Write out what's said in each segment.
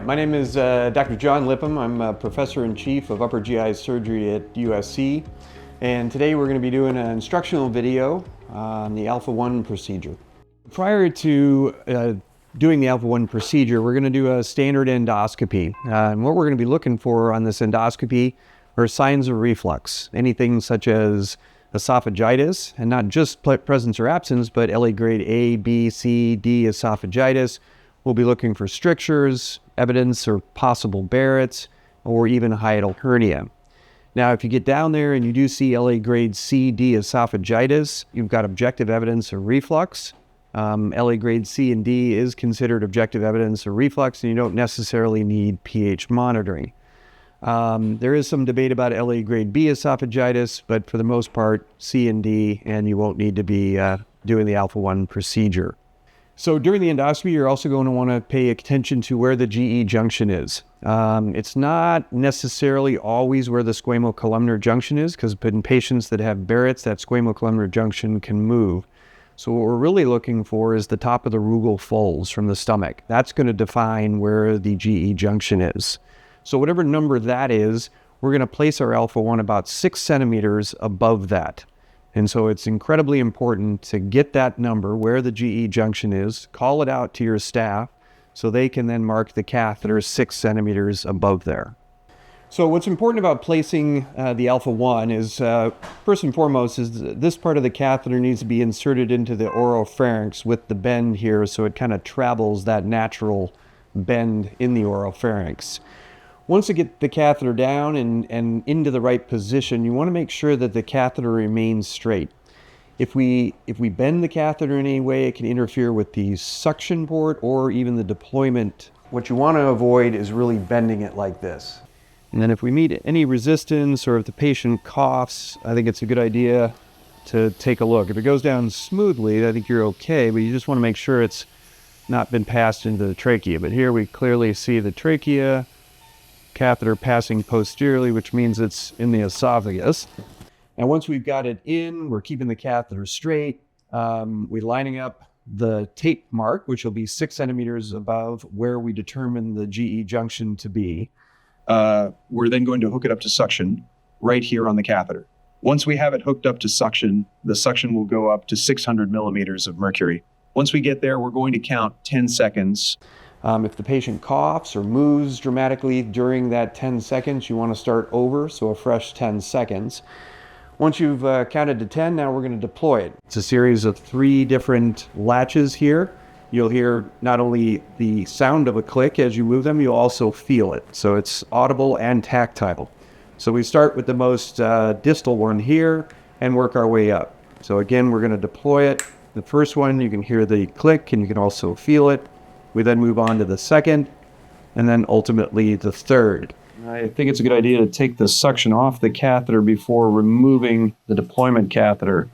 my name is Dr. John Lipham. I'm a Professor-in-Chief of Upper GI Surgery at USC. And today we're going to be doing an instructional video on the alpha-1 procedure. Prior to doing the alpha-1 procedure, we're going to do a standard endoscopy. And what we're going to be looking for on this endoscopy are signs of reflux. Anything such as esophagitis, and not just presence or absence, but LA grade A, B, C, D esophagitis. We'll be looking for strictures, evidence or possible Barrett's, or even hiatal hernia. Now, if you get down there and you do see LA grade C, D esophagitis, you've got objective evidence of reflux. LA grade C and D is considered objective evidence of reflux, and you don't necessarily need pH monitoring. There is some debate about LA grade B esophagitis, but for the most part, C and D, and you won't need to be doing the alpha-1 procedure. So during the endoscopy, you're also going to want to pay attention to where the GE junction is. It's not necessarily always where the squamocolumnar junction is, because in patients that have Barrett's, that squamocolumnar junction can move. So what we're really looking for is the top of the rugal folds from the stomach. That's going to define where the GE junction is. So whatever number that is, we're going to place our alpha-1 about 6 centimeters above that. And so it's incredibly important to get that number where the GE junction is, call it out to your staff so they can then mark the catheter 6 centimeters above there. So what's important about placing the alpha-1 is, first and foremost, is this part of the catheter needs to be inserted into the oropharynx with the bend here, so it kind of travels that natural bend in the oropharynx. Once you get the catheter down and into the right position, you want to make sure that the catheter remains straight. If we bend the catheter in any way, it can interfere with the suction port or even the deployment. What you want to avoid is really bending it like this. And then if we meet any resistance or if the patient coughs, I think it's a good idea to take a look. If it goes down smoothly, I think you're okay, but you just want to make sure it's not been passed into the trachea. But here we clearly see the trachea, catheter passing posteriorly, which means it's in the esophagus. And once we've got it in, we're keeping the catheter straight. We're lining up the tape mark, which will be 6 centimeters above where we determine the GE junction to be. We're then going to hook it up to suction right here on the catheter. Once we have it hooked up to suction, the suction will go up to 600 millimeters of mercury. Once we get there, we're going to count 10 seconds. If the patient coughs or moves dramatically during that 10 seconds, you want to start over, so a fresh 10 seconds. Once you've counted to 10, now we're going to deploy it. It's a series of 3 different latches here. You'll hear not only the sound of a click as you move them, you'll also feel it. So it's audible and tactile. So we start with the most distal one here and work our way up. So again, we're going to deploy it. The first one, you can hear the click and you can also feel it. We then move on to the second, and then ultimately the third. I think it's a good idea to take the suction off the catheter before removing the deployment catheter.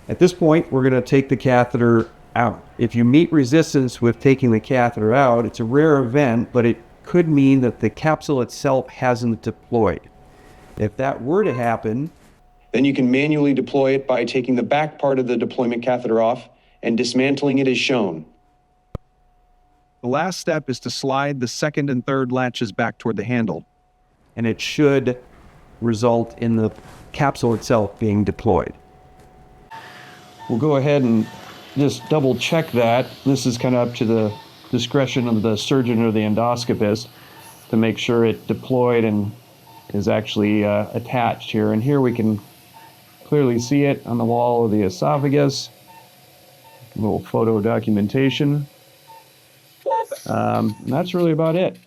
At this point, we're going to take the catheter out. If you meet resistance with taking the catheter out, it's a rare event, but it could mean that the capsule itself hasn't deployed. If that were to happen, then you can manually deploy it by taking the back part of the deployment catheter off and dismantling it as shown. The last step is to slide the second and third latches back toward the handle, and it should result in the capsule itself being deployed. We'll go ahead and just double check that. This is kind of up to the discretion of the surgeon or the endoscopist to make sure it deployed and is actually attached here. And here we can clearly see it on the wall of the esophagus. A little photo documentation. That's really about it.